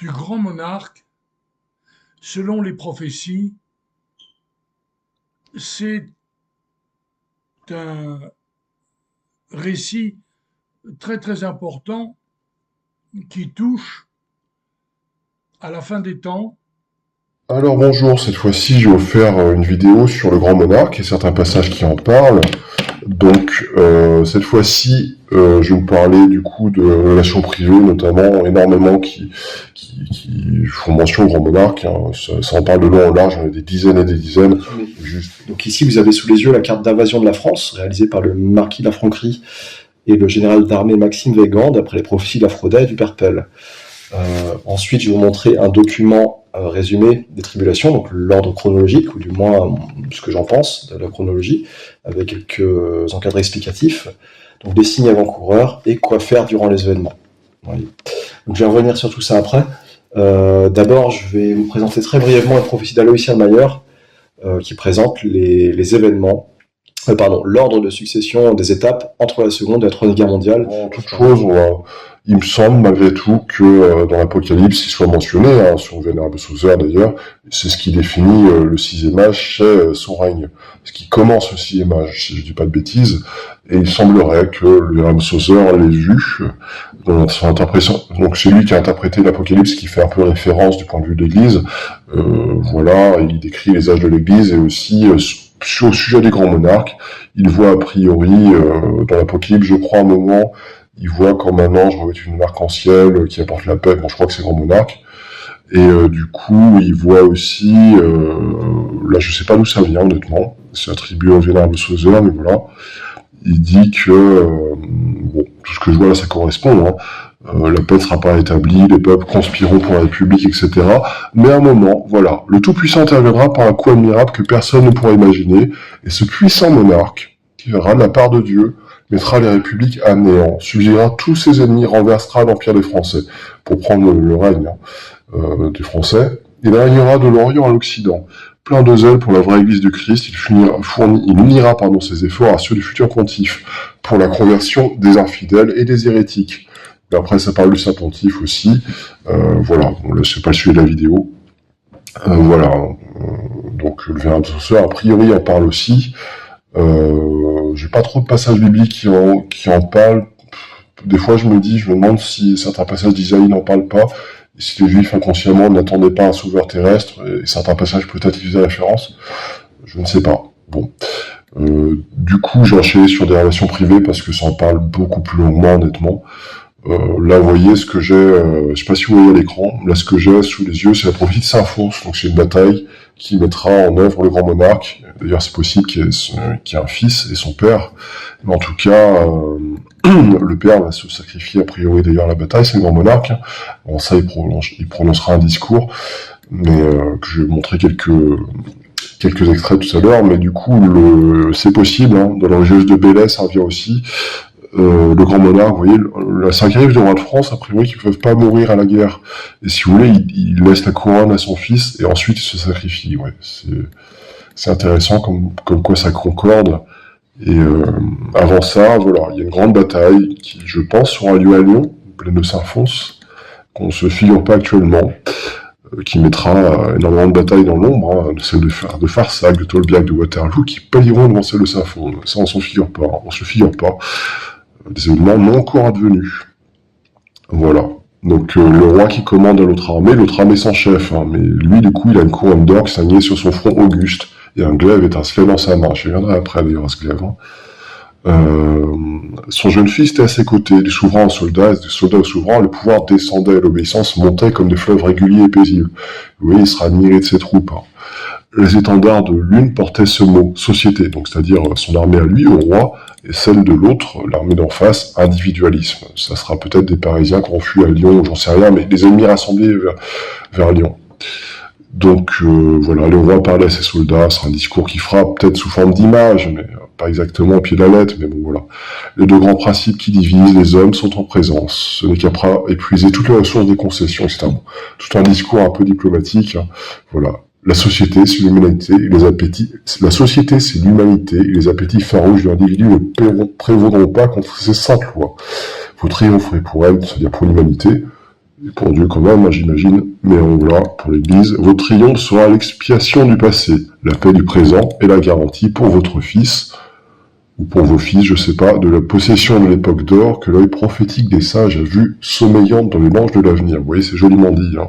du grand monarque, selon les prophéties, c'est un récit très très important qui touche à la fin des temps. Alors bonjour, cette fois-ci je vais vous faire une vidéo sur le Grand Monarque et certains passages qui en parlent. Donc cette fois-ci je vais vous parler du coup de relations privées, notamment énormément qui font mention au Grand Monarque. Ça en parle de long en large, on a des dizaines et des dizaines. Donc ici vous avez sous les yeux la carte d'invasion de la France, réalisée par le marquis de la Franquerie et le général d'armée Maxime Weygand, d'après les prophéties d'Aphrodite et du Père Pell. Ensuite, je vais vous montrer un document résumé des tribulations, donc l'ordre chronologique, ou du moins ce que j'en pense de la chronologie, avec quelques encadrés explicatifs, donc des signes avant-coureurs et quoi faire durant les événements. Voilà. Donc je vais revenir sur tout ça après. D'abord, je vais vous présenter très brièvement la prophétie d'Aloïsien de Mayer, qui présente les événements, l'ordre de succession des étapes entre la Seconde et la Troisième Guerre mondiale. En toute chose, il me semble malgré tout que dans l'Apocalypse, il soit mentionné, sur le Vénérable Sauser d'ailleurs, c'est ce qui définit le sixième âge, c'est son règne. Ce qui commence le sixième âge, si je dis pas de bêtises, et il semblerait que le Vénérable Sauser l'ait vu dans son interprétation. Donc c'est lui qui a interprété l'Apocalypse, qui fait un peu référence du point de vue de l'Église. Voilà, il décrit les âges de l'Église et aussi au sujet des grands monarques, il voit a priori dans l'Apocalypse, je crois, à un moment, il voit comme un ange revêtu d'une arc-en-ciel qui apporte la paix. Bon, je crois que c'est grand monarque. Et du coup, il voit aussi, là, je sais pas d'où ça vient, honnêtement. C'est attribué au Vénérable Sauser, mais voilà. Il dit que, bon, tout ce que je vois là, ça correspond, la paix ne sera pas établie, les peuples conspireront pour la République, etc. Mais à un moment, voilà, le Tout-Puissant interviendra par un coup admirable que personne ne pourra imaginer, et ce puissant monarque, qui verra de la part de Dieu, mettra les républiques à néant, subjuguera tous ses ennemis, renversera l'empire des Français, pour prendre le règne des Français. Il régnera de l'Orient à l'Occident. Plein de zèle pour la vraie Église du Christ, il unira ses efforts à ceux du futur pontife, pour la conversion des infidèles et des hérétiques. Et après, ça parle du Saint Pontife aussi. Voilà, bon, là, c'est pas le sujet de la vidéo. Voilà, donc le Vénérable Sauser, a priori, en parle aussi. J'ai pas trop de passages bibliques qui en parlent. Des fois, je me demande si certains passages d'Isaïe n'en parlent pas, et si les Juifs inconsciemment n'attendaient pas un sauveur terrestre, et certains passages peut-être y faisaient référence. Je ne sais pas. Bon. Du coup, j'ai enchaîné sur des relations privées parce que ça en parle beaucoup plus longuement, honnêtement. Là, vous voyez ce que j'ai, je sais pas si vous voyez à l'écran, là, ce que j'ai sous les yeux, c'est la prophétie de Saint-Fons. Donc, c'est une bataille qui mettra en œuvre le grand monarque. D'ailleurs, c'est possible qu'il y ait un fils et son père. Mais en tout cas, le père va se sacrifier, a priori, d'ailleurs, à la bataille, c'est le grand monarque. Bon, ça, il prononcera un discours, mais que je vais montrer quelques extraits tout à l'heure, mais du coup, c'est possible, dans la religieuse de Bélès, ça revient aussi. Le grand monarque, vous voyez, la cinquième du roi de France, a priori, qu'ils ne peuvent pas mourir à la guerre. Et si vous voulez, il laisse la couronne à son fils, et ensuite il se sacrifie. Ouais, c'est intéressant comme quoi ça concorde. Et avant ça, voilà, il y a une grande bataille qui, je pense, aura lieu à Lyon, plaine de Saint-Fons, qu'on ne se figure pas actuellement, qui mettra énormément de batailles dans l'ombre, celle de Farsac, de Tolbiac, de Waterloo, qui pâliront devant celle de Saint-Fons. Ça, on se figure pas. Des événements non encore advenus. Voilà. Donc le roi qui commande à l'autre armée sans chef, mais lui du coup il a une couronne d'or signée sur son front auguste, et un glaive étincelait dans sa main. Je reviendrai après d'ailleurs à ce glaive. Son jeune fils était à ses côtés, du souverain au soldat, et du soldat au souverain, le pouvoir descendait, l'obéissance montait comme des fleuves réguliers et paisibles. Vous voyez, il sera admiré de ses troupes. Les étendards de l'une portaient ce mot, société, donc c'est-à-dire son armée à lui, au roi, et celle de l'autre, l'armée d'en face, individualisme. Ça sera peut-être des Parisiens qui ont fui à Lyon, j'en sais rien, mais des ennemis rassemblés vers Lyon. Donc voilà, le roi parlait à ses soldats, c'est un discours qui fera peut-être sous forme d'image, mais pas exactement au pied de la lettre, mais bon voilà. Les deux grands principes qui divisent les hommes sont en présence. Ce n'est qu'après épuiser toutes les ressources des concessions, etc. Tout un discours un peu diplomatique, voilà. La société, c'est l'humanité et les appétits. La société, c'est l'humanité et les appétits farouches de l'individu ne prévaudront pas contre ces saintes lois. Vous triompherez pour elle, c'est-à-dire pour l'humanité, Et pour Dieu quand même, hein, j'imagine, mais on voilà, pour l'Église, votre triomphe sera l'expiation du passé, la paix du présent et la garantie pour votre fils, ou pour vos fils, je sais pas, de la possession de l'époque d'or que l'œil prophétique des sages a vue sommeillante dans les langes de l'avenir. Vous voyez, c'est joliment dit, hein.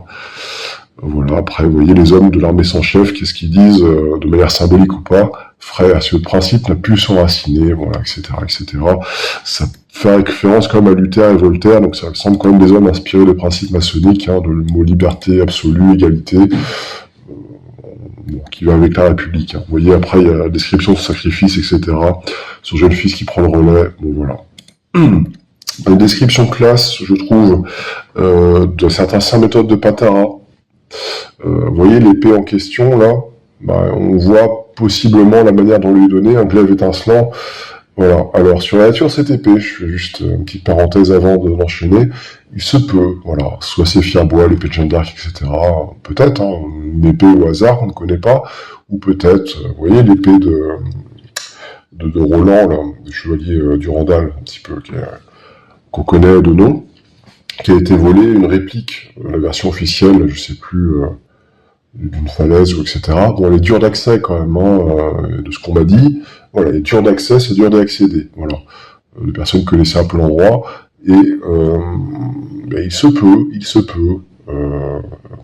Voilà, après, vous voyez, les hommes de l'armée sans chef, qu'est-ce qu'ils disent, de manière symbolique ou pas, frère, si le principe n'a pu s'enraciner, voilà, etc., etc. Ça fait référence quand même à Luther et Voltaire, donc ça semble quand même des hommes inspirés des principes maçonniques, hein, de le mot liberté absolue, égalité, bon, qui va avec la République, hein. Vous voyez, après, il y a la description de sacrifice, etc., son jeune fils qui prend le relais, bon, voilà. Une description classe, je trouve, de certains saints méthodes de Patara. Vous voyez l'épée en question, là, bah, on voit possiblement la manière dont lui est donné, un glaive étincelant. Voilà. Alors, sur la nature de cette épée, je fais juste une petite parenthèse avant d'enchaîner, il se peut, voilà, soit c'est Firebois, l'épée de Jeanne d'Arc, etc., peut-être, hein, une épée au hasard, on ne connaît pas, ou peut-être, vous voyez, l'épée de Roland, là, le chevalier Durandal, un petit peu, qu'on connaît de nom, qui a été volée, une réplique, la version officielle, je sais plus, d'une falaise, ou etc. Bon, elle est dure d'accès quand même, hein, de ce qu'on m'a dit. Voilà, elle est dure d'accès, c'est dur d'y accéder. Voilà. Les personnes connaissaient un peu l'endroit, et ben, il se peut,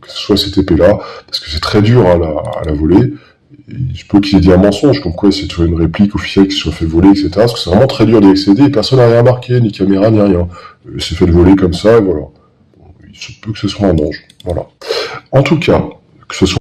que ce soit cette épée-là, parce que c'est très dur à la voler. Et il se peut qu'il ait dit un mensonge, comme quoi c'est une réplique officielle qui se soit fait voler, etc. Parce que c'est vraiment très dur d'y accéder, et personne n'a rien marqué, ni caméra, ni rien. Il s'est fait voler comme ça, et voilà. Il se peut que ce soit un ange. Voilà. En tout cas, que ce soit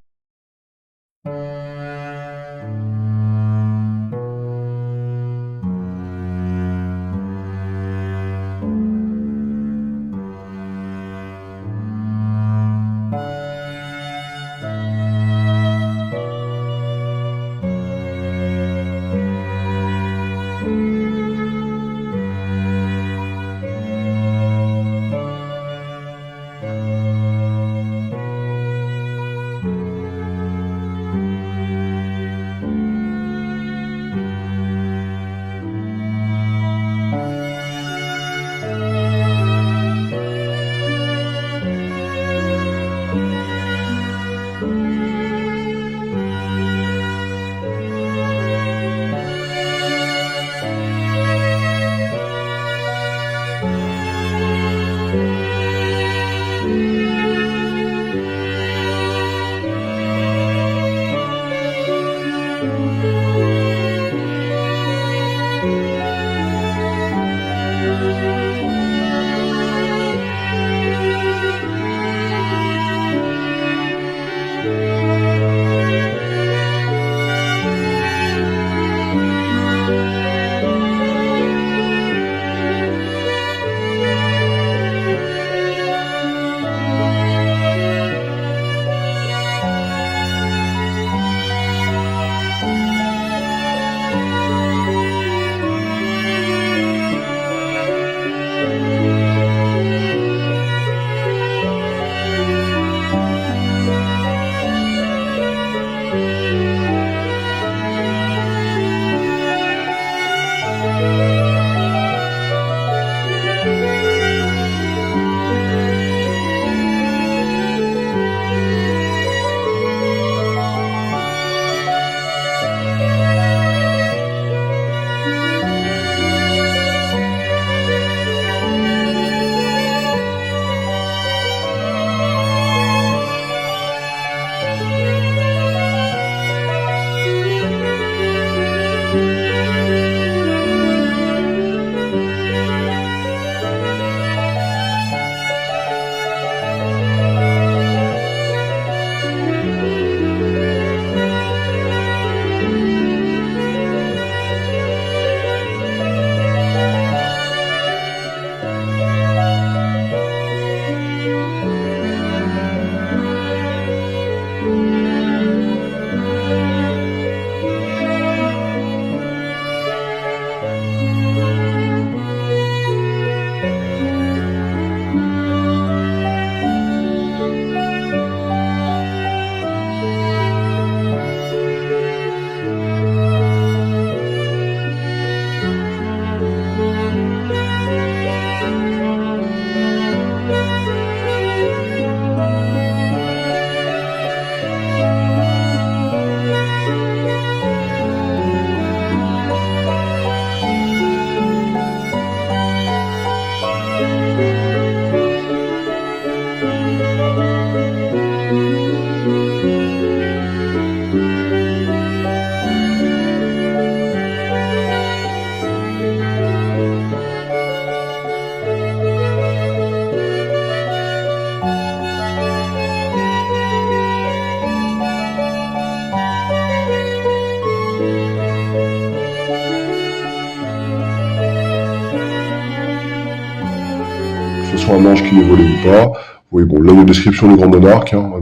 soit un ange qui les volait ou pas. Oui, bon, là, il y a une description du grand monarque, hein.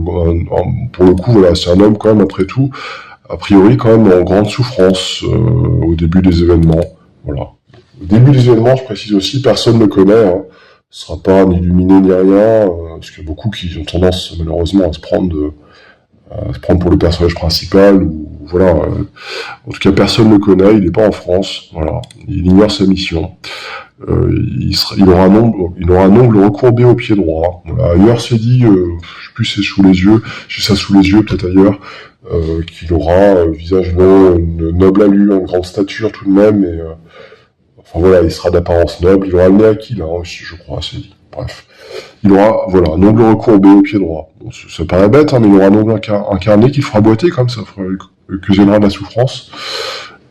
Pour le coup, voilà, c'est un homme, quand même, après tout, a priori, quand même, en grande souffrance, au début des événements. Voilà. Au début des événements, je précise aussi, personne ne le connaît, hein. Ce sera pas ni illuminé ni rien, parce qu'il y a beaucoup qui ont tendance, malheureusement, à se prendre pour le personnage principal, ou voilà. En tout cas, personne ne le connaît, il n'est pas en France, voilà. Il ignore sa mission. Il aura un ongle recourbé au pied droit. Voilà. Ailleurs, c'est dit, je sais plus, c'est sous les yeux, j'ai ça sous les yeux, peut-être ailleurs, qu'il aura un visage long, une noble allure, une grande stature tout de même, et enfin voilà, il sera d'apparence noble, il aura le nez aquilin aussi, je crois, c'est dit. Bref. Il aura, voilà, un ongle recourbé au pied droit. Bon, ça paraît bête, hein, mais il aura un ongle incarné qui le fera boiter comme ça, occasionnera de la souffrance.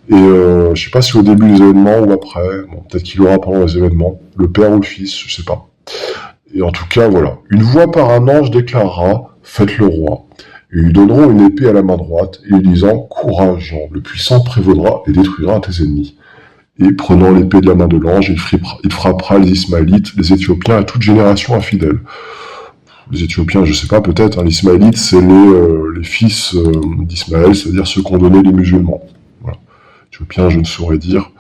Et je sais pas si au début des événements ou après, bon, peut-être qu'il aura pendant les événements, le père ou le fils, je sais pas. Et en tout cas, voilà. Une voix par un ange déclarera, faites le roi. Et lui donneront une épée à la main droite, et lui disant, courage, Jean, le puissant prévaudra et détruira tes ennemis. Et prenant l'épée de la main de l'ange, il frappera les Ismaélites, les Éthiopiens et toute génération infidèle. Les Éthiopiens, je sais pas, peut-être, hein, les Ismaélites, c'est les fils d'Ismaël, c'est-à-dire ceux qu'ont donné les musulmans. Voilà. Éthiopiens, je ne saurais dire.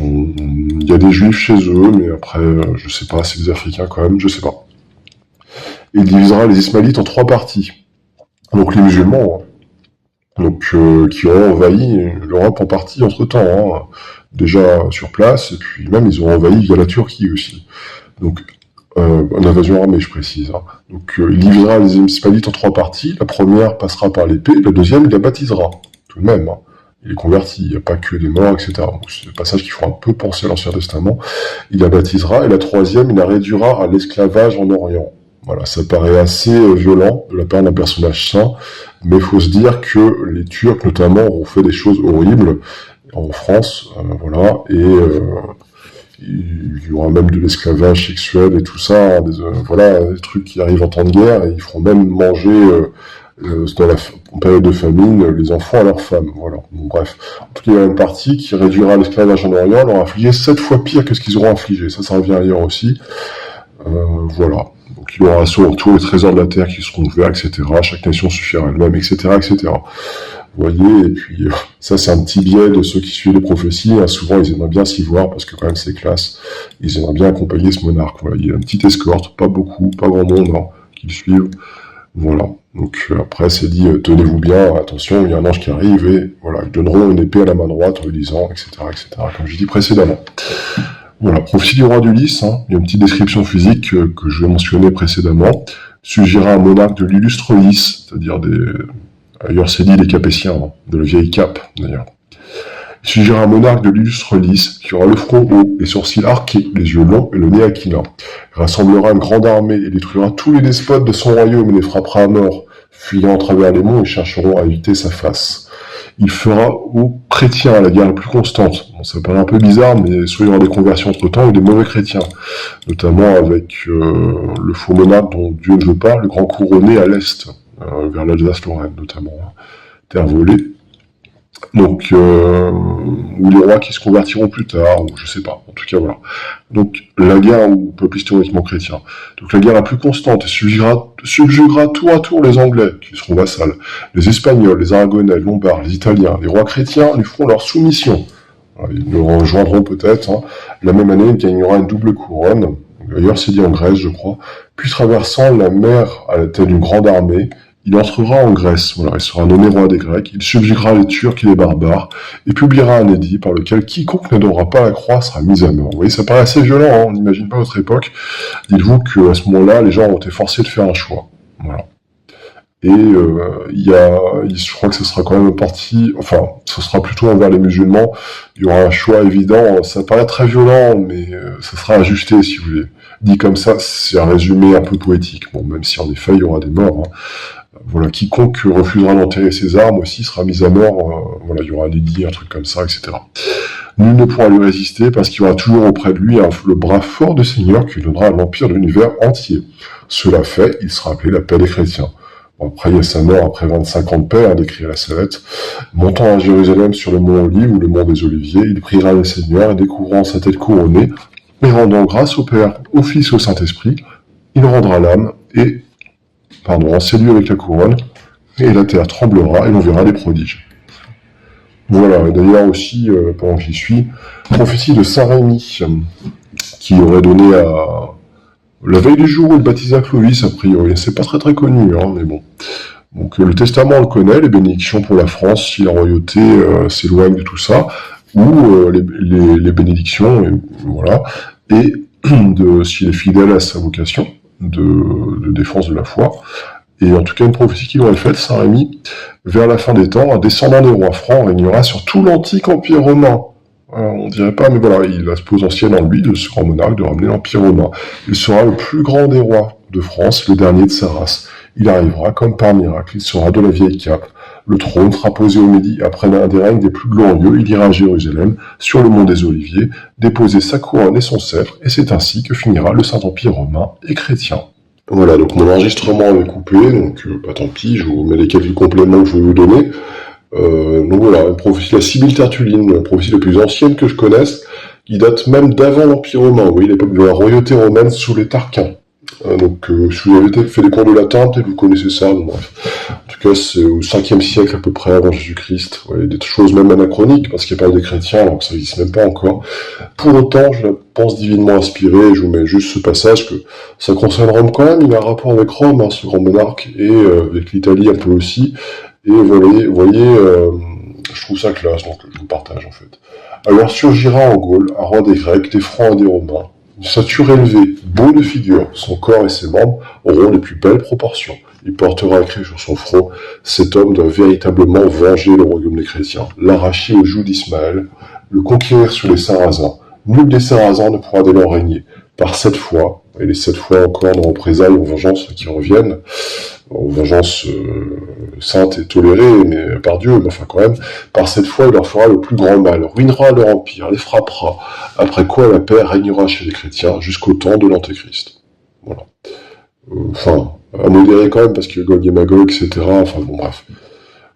Il y a des juifs chez eux, mais après, je sais pas, c'est des Africains quand même, je sais pas. Et il divisera les Ismaélites en 3 parties. Donc les musulmans, hein. Donc qui ont envahi l'Europe en partie entre-temps, hein. Déjà sur place, et puis même ils ont envahi via la Turquie aussi. Donc une invasion armée, je précise, hein. Donc il divisera les Ismaélites en 3 parties. La première passera par l'épée, la deuxième il la baptisera, tout de même, hein. Il est converti, il n'y a pas que des morts, etc. Donc, c'est des passages qui font un peu penser à l'Ancien Testament. Il la baptisera, et la troisième, il la réduira à l'esclavage en Orient. Voilà, ça paraît assez violent de la part d'un personnage saint, mais il faut se dire que les Turcs, notamment, ont fait des choses horribles en France, voilà, et il y aura même de l'esclavage sexuel et tout ça, voilà, des trucs qui arrivent en temps de guerre, et ils feront même manger, en période de famine, les enfants à leurs femmes, voilà. Bon, bref, en tout cas, il y a une partie qui réduira l'esclavage en Orient, leur infliger 7 fois pire que ce qu'ils auront infligé, ça revient ailleurs aussi, voilà. Donc il aura à son retour les trésors de la terre qui seront ouverts, etc. Chaque nation suffira elle-même, etc., etc. Vous voyez, et puis ça c'est un petit biais de ceux qui suivent les prophéties, hein. Souvent ils aimeraient bien s'y voir, parce que quand même c'est classe, ils aimeraient bien accompagner ce monarque, voilà. Il y a une petite escorte, pas beaucoup, pas grand monde, hein, qui le suivent, voilà. Donc après c'est dit, tenez-vous bien, attention, il y a un ange qui arrive, et voilà, ils donneront une épée à la main droite en lui disant, etc., etc., comme je dis précédemment. Voilà, prophétie du roi d'Ulysse, hein. Il y a une petite description physique que je vais mentionner précédemment. Suggéra un monarque de l'illustre Lys, c'est-à-dire ailleurs c'est dit les Capétiens, hein, de la vieille Cape, d'ailleurs. Il suggéra un monarque de l'illustre Lys, qui aura le front haut, les sourcils arqués, les yeux longs et le nez aquilin. Il rassemblera une grande armée et détruira tous les despotes de son royaume et les frappera à mort. Fuyant à travers les monts, ils chercheront à éviter sa face. Il fera aux chrétiens la guerre la plus constante. Bon, ça paraît un peu bizarre, mais soit il y aura des conversions entre-temps ou des mauvais chrétiens. Notamment avec le faux monarque dont Dieu ne veut pas, le grand couronné à l'est, vers l'Alsace-Lorraine notamment, hein. Terre volée. Donc, ou les rois qui se convertiront plus tard, ou je sais pas, en tout cas voilà. Donc, la guerre au peuple historiquement chrétien. Donc, la guerre la plus constante subjuguera tour à tour les Anglais, qui seront vassals, les Espagnols, les Aragonais, les Lombards, les Italiens, les rois chrétiens lui feront leur soumission. Alors, ils le rejoindront peut-être, hein. La même année, il gagnera une double couronne, d'ailleurs c'est dit en Grèce, je crois, puis traversant la mer à la tête d'une grande armée, il entrera en Grèce, voilà, il sera nommé roi des Grecs, il subjuguera les Turcs et les barbares, et publiera un édit par lequel quiconque n'adorera pas la croix sera mis à mort. Vous voyez, ça paraît assez violent, hein, on n'imagine pas votre époque. Dites-vous qu'à ce moment-là, les gens ont été forcés de faire un choix. Voilà. Et je crois que ce sera quand même parti, enfin, ce sera plutôt envers les musulmans, il y aura un choix évident, ça paraît très violent, mais ça sera ajusté, si vous voulez. Dit comme ça, c'est un résumé un peu poétique, bon, même si en effet, il y aura des morts, hein. Voilà, quiconque refusera d'enterrer ses armes aussi sera mis à mort, voilà, il y aura un édit, un truc comme ça, etc. Nul ne pourra lui résister parce qu'il y aura toujours auprès de lui le bras fort de Seigneur qui lui donnera l'empire de l'univers entier. Cela fait, il sera appelé la paix des chrétiens. Bon, après, il y a sa mort après 25 ans de paix, hein, décrit à la Salette. Montant à Jérusalem sur le mont Olive ou le mont des Oliviers, il priera le Seigneur et découvrant sa tête couronnée, et rendant grâce au Père, au Fils et au Saint-Esprit, il rendra l'âme et, encelui avec la couronne, et la terre tremblera et l'on verra des prodiges. Voilà, d'ailleurs aussi, pendant que j'y suis, prophétie de Saint Rémy, qui aurait donné à la veille du jour où il baptisa Clovis, a priori. C'est pas très connu, hein, mais bon. Donc le testament on le connaît, les bénédictions pour la France, si la royauté s'éloigne de tout ça, ou les bénédictions, et, voilà, et s'il est fidèle à sa vocation de défense de la foi. Et en tout cas, une prophétie qu'il aurait faite, Saint Rémy, vers la fin des temps, un descendant des rois francs régnera sur tout l'antique empire romain. Alors, on dirait pas, mais voilà, il a ce potentiel en lui, de ce grand monarque, de ramener l'empire romain. Il sera le plus grand des rois de France, le dernier de sa race. Il arrivera comme par miracle, il sera de la vieille cape. Le trône sera posé au midi, après un des règnes des plus glorieux, il ira à Jérusalem, sur le mont des Oliviers, déposer sa couronne et son sceptre, et c'est ainsi que finira le Saint-Empire romain et chrétien. Voilà, donc mon enregistrement est coupé, donc tant pis, je vous mets les quelques compléments que je vais vous donner. Donc voilà, une prophétie de la Sibylle Tertulline, la prophétie la plus ancienne que je connaisse, qui date même d'avant l'Empire romain, oui, l'époque de la royauté romaine sous les Tarquins. Donc si vous avez fait des cours de latin, peut-être vous connaissez ça, bon, bref. En tout cas, c'est au 5e siècle à peu près avant Jésus-Christ. Ouais, des choses même anachroniques, parce qu'il n'y a pas des chrétiens, alors que ça n'existe même pas encore. Pour autant, je la pense divinement inspirée, et je vous mets juste ce passage, que ça concerne Rome quand même, il a un rapport avec Rome, hein, ce grand monarque, et avec l'Italie un peu aussi. Et vous voyez, je trouve ça classe, donc je vous partage en fait. Alors surgira en Gaule un roi des Grecs, des Francs et des Romains, une stature élevée, beau de figure, son corps et ses membres auront les plus belles proportions. Il portera écrit sur son front, cet homme doit véritablement venger le royaume des chrétiens, l'arracher aux joues d'Ismaël, le conquérir sur les Sarrasins. Nul des Sarrasins ne pourra dès lors régner. Par 7 fois, et les 7 fois encore de représailles aux vengeances qui reviennent, aux vengeances saintes et tolérées, mais par Dieu, mais enfin quand même, par 7 fois il leur fera le plus grand mal, ruinera leur empire, les frappera, après quoi la paix régnera chez les chrétiens jusqu'au temps de l'Antéchrist. Voilà. Enfin, à modérer quand même, parce que Gog et Magog, etc., enfin bon bref.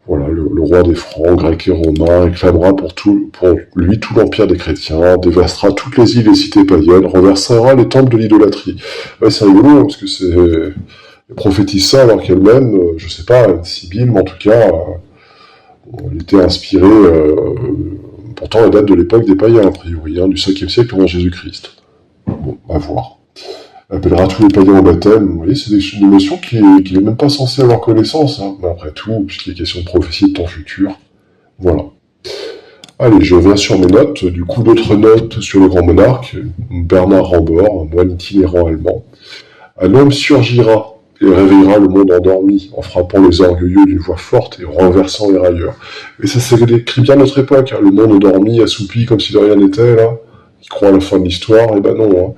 Voilà, le roi des Francs, Grecs et Romains, réclamera pour lui tout l'empire des chrétiens, dévastera toutes les îles et cités païennes, renversera les temples de l'idolâtrie. Ouais, c'est rigolo, parce que elle prophétise ça alors qu'elle-même, je sais pas, une Sibylle, mais en tout cas, elle était inspirée, pourtant elle date de l'époque des païens, a priori, hein, du 5e siècle avant Jésus-Christ. Bon, à voir. Elle appellera tous les païens au baptême. Vous voyez, c'est des notions qu'il n'est même pas censé avoir connaissance. Hein. Mais après tout, puisqu'il est question de prophétie de temps futur. Voilà. Allez, je reviens sur mes notes. Du coup, d'autres notes sur le grand monarque. Bernard Rambord, un moine itinérant allemand. Un homme surgira et réveillera le monde endormi en frappant les orgueilleux d'une voix forte et renversant les railleurs. Et ça, c'est décrit bien notre époque. Hein. Le monde endormi, assoupi comme si de rien n'était, là. Qui croit à la fin de l'histoire, eh ben non. Hein.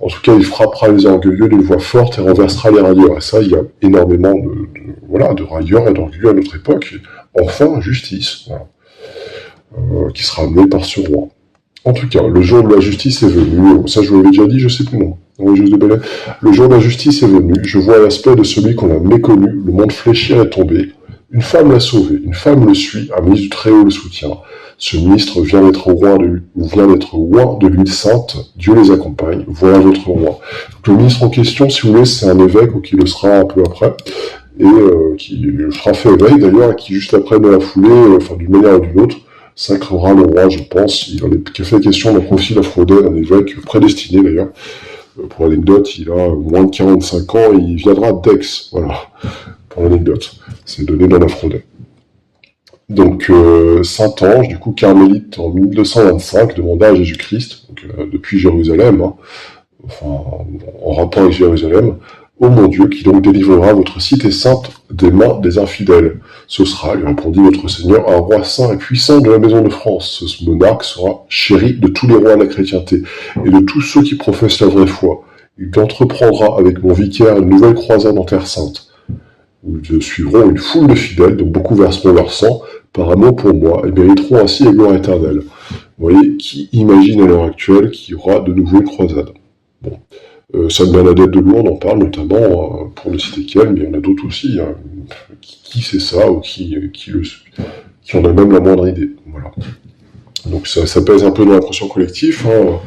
En tout cas, il frappera les orgueilleux d'une voix forte et renversera les railleurs. Et ça, il y a énormément de railleurs et d'orgueilleux à notre époque. Et enfin, justice, voilà. Qui sera amenée par ce roi. En tout cas, le jour de la justice est venu. Ça, je vous l'avais déjà dit, je sais plus non. Le jour de la justice est venu. Je vois l'aspect de celui qu'on a méconnu. Le monde fléchir et tomber. Une femme l'a sauvé. Une femme le suit. Un ministre du Très-Haut le soutient. Ce ministre vient d'être roi de l'huile sainte, Dieu les accompagne, voilà votre roi. Donc, le ministre en question, si vous voulez, c'est un évêque, ou qui le sera un peu après, et qui sera fait évêque d'ailleurs, et qui juste après, dans la foulée, d'une manière ou d'une autre, sacrera le roi, je pense. Il en est fait question d'un profil aphrodite, un évêque prédestiné d'ailleurs. Pour l'anecdote, il a moins de 45 ans, et il viendra d'Aix, voilà, pour l'anecdote. C'est donné dans l'Aphrodite. Donc, Saint-Ange, du coup, carmélite, en 1225, demanda à Jésus-Christ, depuis Jérusalem, hein, enfin, en rapport avec Jérusalem, « Ô mon Dieu, qui donc délivrera votre cité sainte des mains des infidèles. Ce sera, lui répondit notre Seigneur, un roi saint et puissant de la maison de France. Ce monarque sera chéri de tous les rois de la chrétienté et de tous ceux qui professent la vraie foi. Il entreprendra avec mon vicaire une nouvelle croisade en terre sainte. Nous suivrons une foule de fidèles, dont beaucoup verseront leur sang, par amour pour moi, et mériteront ainsi la gloire éternelle. » Vous voyez, qui imagine à l'heure actuelle qu'il y aura de nouveau une croisade? Bon. Sainte Bernadette de Lourdes en parle notamment, pour ne citer qu'elle, mais il y en a d'autres aussi. Hein. Qui sait ça, ou qui en a même la moindre idée. Voilà. Donc ça pèse un peu dans l'inconscient collectif. Hein.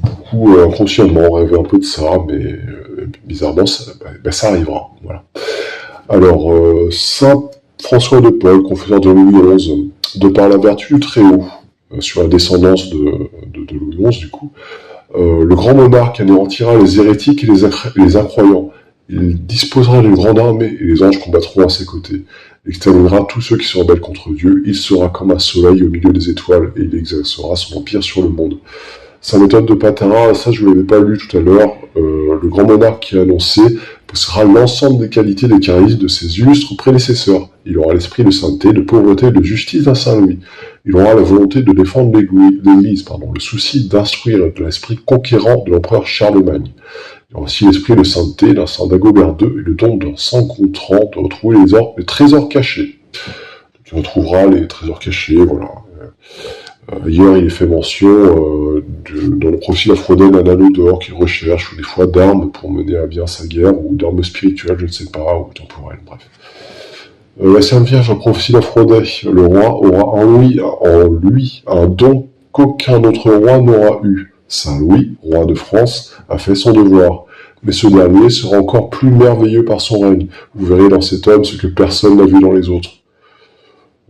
beaucoup inconsciemment rêvé un peu de ça, mais bizarrement, ça arrivera. Voilà. Alors, Saint François de Paul, confesseur de Louis XI, de par la vertu du Très-Haut, sur la descendance de Louis XI, du coup, le grand monarque anéantira les hérétiques et les incroyants. Il disposera d'une grande armée et les anges combattront à ses côtés. Il exterminera tous ceux qui se rebellent contre Dieu. Il sera comme un soleil au milieu des étoiles et il exercera son empire sur le monde. Sa méthode de Patara, ça je ne l'avais pas lu tout à l'heure, le grand monarque qui a annoncé possédera l'ensemble des qualités et des charismes de ses illustres prédécesseurs. Il aura l'esprit de sainteté, de pauvreté et de justice d'un Saint Louis. Il aura la volonté de défendre l'Église, le souci d'instruire l'esprit conquérant de l'empereur Charlemagne. Il aura aussi l'esprit de sainteté d'un Saint Dagobert II et le don d'un Saint Gontran de retrouver les trésors cachés. Tu retrouveras les trésors cachés, voilà. Ailleurs, il est fait mention dans le profil Aphrodite d'un anneau d'or qu'il recherche, ou des fois d'armes pour mener à bien sa guerre, ou d'armes spirituelles, je ne sais pas, ou temporelles, bref. La Sainte Vierge, en prophétie d'Aphrodite, le roi aura en lui un don qu'aucun autre roi n'aura eu. Saint Louis, roi de France, a fait son devoir. Mais ce dernier sera encore plus merveilleux par son règne. Vous verrez dans cet homme ce que personne n'a vu dans les autres.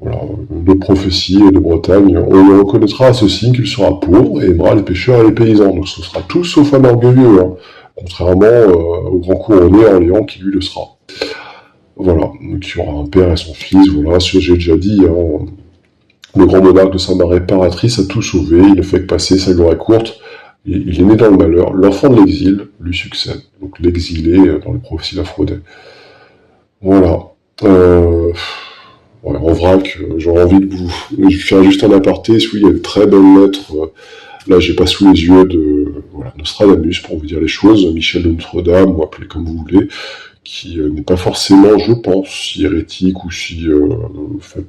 Voilà, de prophétie de Bretagne, on le reconnaîtra à ce signe qu'il sera pauvre et aimera les pêcheurs et les paysans. Donc ce sera tout sauf un orgueilleux, hein, contrairement au grand couronné Orléans qui lui le sera. Voilà, donc il y aura un père et son fils, voilà, ce que j'ai déjà dit, hein, le grand monarque de sa mère réparatrice a tout sauvé, il ne fait que passer, sa gloire est courte, et il est né dans le malheur, l'enfant de l'exil lui succède, donc l'exilé dans les prophéties d'Aphrodite. Voilà. Ouais, en vrac, j'aurais envie de vous faire juste un aparté. Oui, il y a de très belles lettres. Là, j'ai pas sous les yeux de Nostradamus, pour vous dire les choses. Michel de Notre-Dame, ou appelez comme vous voulez, qui n'est pas forcément, je pense, si hérétique ou si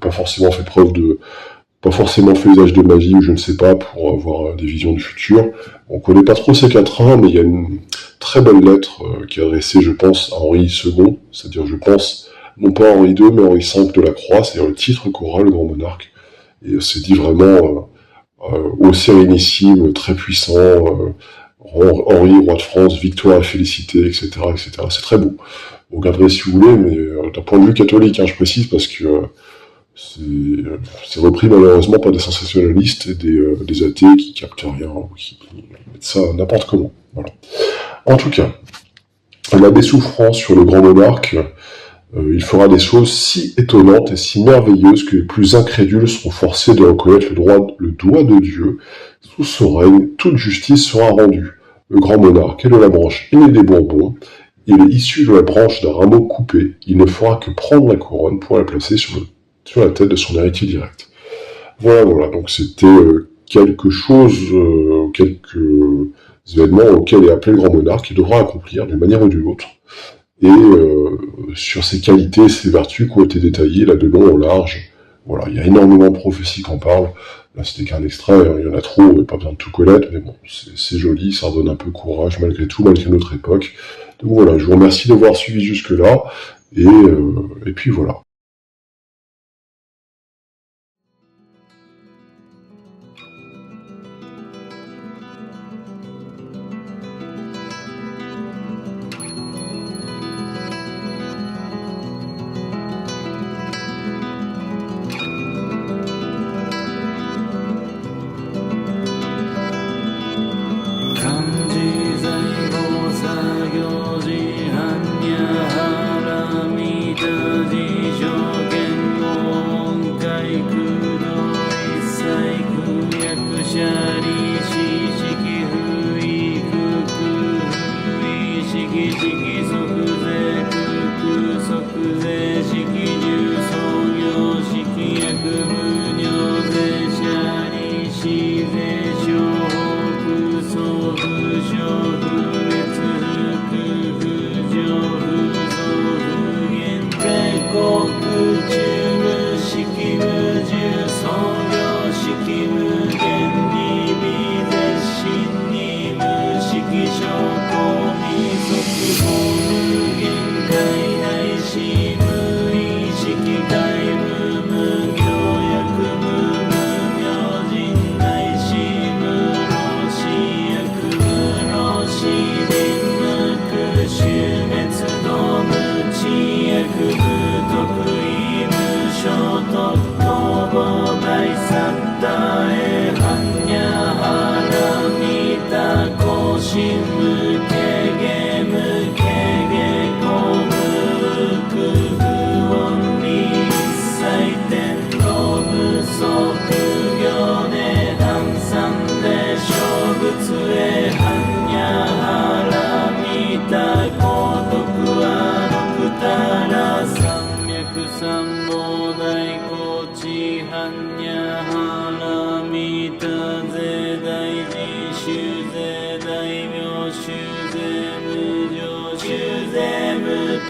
pas forcément fait usage de magie ou je ne sais pas pour avoir des visions du futur. On connaît pas trop ces quatrains, mais il y a une très belle lettre qui est adressée, je pense, à Henri II, c'est-à-dire, je pense, non pas Henri II, mais Henri V de la Croix, c'est-à-dire le titre qu'aura le grand monarque. Et c'est dit vraiment au sérénissime, très puissant, Henri, roi de France, victoire et félicité, etc., etc. C'est très beau. Vous regarderez si vous voulez, mais d'un point de vue catholique, hein, je précise, parce que c'est repris malheureusement par des sensationnalistes et des athées qui captent rien, ou qui mettent ça n'importe comment. Voilà. En tout cas, l'abbé Souffrant sur le grand monarque, il fera des choses si étonnantes et si merveilleuses que les plus incrédules seront forcés de reconnaître le doigt de Dieu. Sous son règne, toute justice sera rendue. Le grand monarque est de la branche aînée des Bourbons. Il est issu de la branche d'un rameau coupé. Il ne fera que prendre la couronne pour la placer sur la tête de son héritier direct. Voilà. Donc c'était quelques événements auxquels est appelé le grand monarque qui devra accomplir d'une manière ou d'une autre. Et sur ses qualités, ses vertus qui ont été détaillées là de long en large. Voilà, il y a énormément de prophéties qui en parlent. Là, c'était qu'un extrait, hein, il y en a trop, pas besoin de tout connaître, mais bon, c'est joli, ça redonne un peu courage malgré tout, malgré notre époque. Donc voilà, je vous remercie d'avoir suivi jusque-là, et puis voilà. Hannya Haramita Jisho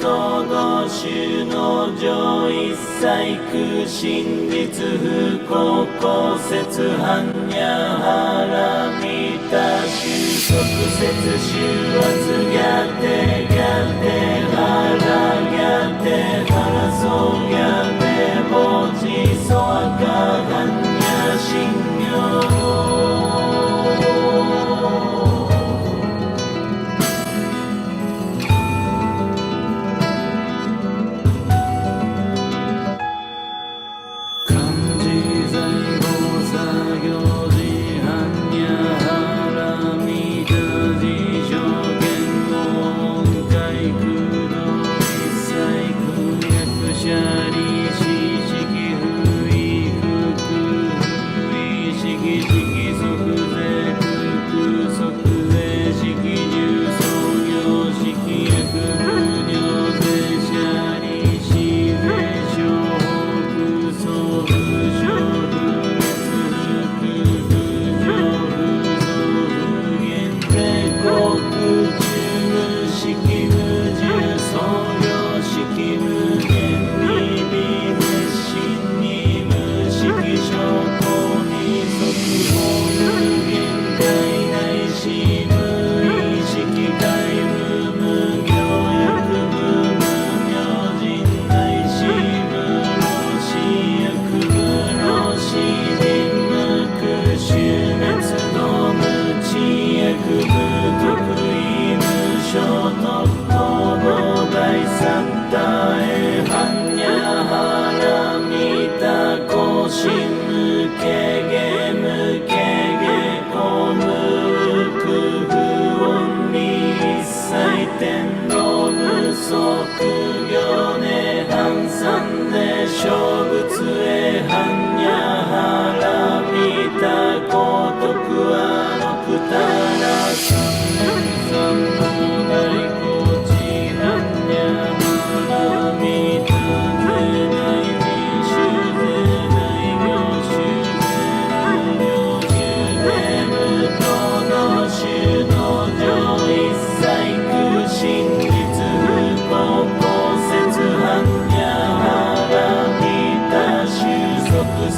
と同種の上一切空真実不幸公説般若波羅蜜多収束説収圧ギャテギャテハラギャテハラソギャテボチソアカ般若心経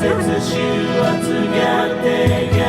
説収圧ギャテギャ